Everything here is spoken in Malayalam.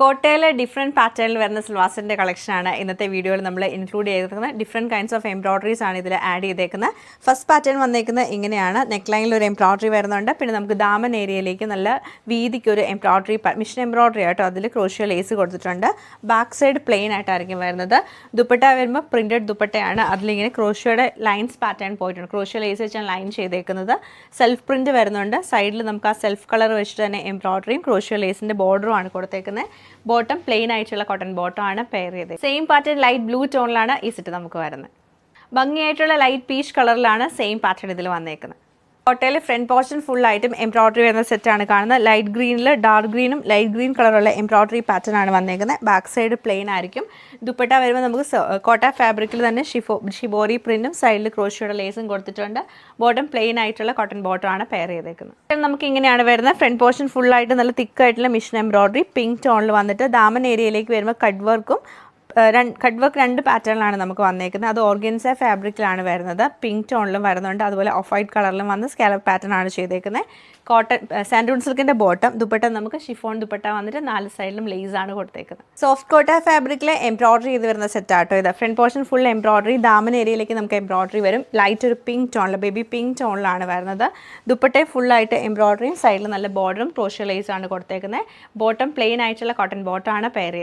കോട്ടയിലെ ഡിഫറെൻറ്റ് പാറ്റേണിൽ വരുന്ന സിൽവാസിൻ്റെ കളക്ഷനാണ് ഇന്നത്തെ വീഡിയോയിൽ നമ്മൾ ഇൻക്ലൂഡ് ചെയ്തിരിക്കുന്നത്. ഡിഫറെൻറ്റ് കൈൻഡ്സ് ഓഫ് എംബ്രോയ്ഡറീസ് ആണ് ഇതിൽ ആഡ് ചെയ്തേക്കുന്നത്. ഫസ്റ്റ് പാറ്റേൺ വന്നേക്കുന്നത് ഇങ്ങനെയാണ്. നെക്ക് ലൈനിൽ ഒരു എംബ്രോയ്ഡറി വരുന്നുണ്ട്. പിന്നെ നമുക്ക് ദാമൻ ഏരിയയിലേക്ക് നല്ല വീതിക്ക് ഒരു എംബ്രോയ്ഡറി, മിഷൻ എംബ്രോയ്ഡറി ആയിട്ടോ അതിൽ ക്രോഷ്യോ ലേസ് കൊടുത്തിട്ടുണ്ട്. ബാക്ക് സൈഡ് പ്ലെയിൻ ആയിട്ടായിരിക്കും വരുന്നത്. ദുപ്പട്ട വരുമ്പോൾ പ്രിൻറ്റഡ് ദുപ്പട്ടയാണ്. അതിലിങ്ങനെ ക്രോഷ്യോയുടെ ലൈൻസ് പാറ്റേൺ പോയിട്ടുണ്ട്. ക്രോഷ്യോ ലേസ് വെച്ചാണ് ലൈൻ ചെയ്തേക്കുന്നത്. സെൽഫ് പ്രിൻറ്റ് വരുന്നുണ്ട്. സൈഡിൽ നമുക്ക് ആ സെൽഫ് കളർ വെച്ചിട്ട് തന്നെ എംബ്രോയ്ഡറിയും ക്രോഷ്യോ ലേസിൻ്റെ ബോർഡറും ആണ് കൊടുത്തേക്കുന്നത്. ബോട്ടം പ്ലെയിൻ ആയിട്ടുള്ള കോട്ടൺ ബോട്ടം ആണ് പെയർ ചെയ്തത്. സെയിം പാറ്റേൺ ലൈറ്റ് ബ്ലൂ ടോണിലാണ് ഈ സെറ്റ് നമുക്ക് വരുന്നത്. ഭംഗിയായിട്ടുള്ള ലൈറ്റ് പീച്ച് കളറിലാണ് സെയിം പാറ്റേൺ ഇതിൽ വന്നേക്കുന്നത്. കോട്ടയിൽ ഫ്രണ്ട് പോർഷൻ ഫുൾ ആയിട്ടും എംബ്രോയ്ഡറി വരുന്ന സെറ്റാണ് കാണുന്നത്. ലൈറ്റ് ഗ്രീനിൽ ഡാർക്ക് ഗ്രീനും ലൈറ്റ് ഗ്രീൻ കളറുള്ള എംബ്രോയ്ഡറി പാറ്റേൺ ആണ് വന്നേക്കുന്നത്. ബാക്ക് സൈഡ് പ്ലെയിൻ ആയിരിക്കും. ദുപ്പട്ട വരുമ്പോൾ നമുക്ക് കോട്ട ഫാബ്രിക്കിൽ തന്നെ ഷിബോറി പ്രിന്റും സൈഡിൽ ക്രോഷ്യോയുടെ ലേസും കൊടുത്തിട്ടുണ്ട്. ബോട്ടം പ്ലെയിൻ ആയിട്ടുള്ള കോട്ടൺ ബോട്ടം ആണ് പെയർ ചെയ്തേക്കുന്നത്. നമുക്ക് ഇങ്ങനെയാണ് വരുന്നത്. ഫ്രണ്ട് പോർഷൻ ഫുൾ ആയിട്ട് നല്ല തിക്കായിട്ടുള്ള മിഷൻ എംബ്രോയ്ഡറി പിങ്ക് ടോണിൽ വന്നിട്ട് ദാമൻ ഏരിയയിലേക്ക് വരുമ്പോൾ കട്ട് വർക്കും രണ്ട് പാറ്റേണിലാണ് നമുക്ക് വന്നേക്കുന്നത്. അത് ഓർഗൻസ ഫാബ്രിക്കിലാണ് വരുന്നത്. പിങ്ക് ടോണിലും വരുന്നുണ്ട്. അതുപോലെ ഓഫ് വൈറ്റ് കളറിലും വന്ന് സ്കാലപ്പ് പാറ്റേൺ ആണ് ചെയ്തേക്കുന്നത്. കോട്ടൺ സാൻഡൂൺ സിൽക്കിൻ്റെ ബോട്ടം ദുപ്പട്ട നമുക്ക് ഷിഫോൺ ദുപ്പട്ട വന്നിട്ട് 4 സൈഡിലും ലേസ് ആണ് കൊടുത്തേക്കുന്നത്. സോഫ്റ്റ് കോട്ട ഫാബ്രിക്കിലെ എംബ്രോയ്ഡറി ചെയ്ത് വരുന്ന സെറ്റാട്ടോ ഇത്. Front portion full embroidery. ദാമൻ ഏരിയയിലേക്ക് നമുക്ക് എംബ്രോയ്ഡറി വരും. ലൈറ്റ് ഒരു പിങ്ക് ടോണിൽ, ബേബി പിങ്ക് ടോണിലാണ് വരുന്നത്. ദുപ്പട്ടയെ ഫുള്ളായിട്ട് എംബ്രോയ്ഡറിയും സൈഡിൽ നല്ല ബോർഡറും ക്രോഷ്യോ ലേസ് ആണ് കൊടുത്തേക്കുന്നത്. ബോട്ടം പ്ലെയിൻ ആയിട്ടുള്ള കോട്ടൺ ബോട്ടം ആണ് പെയർ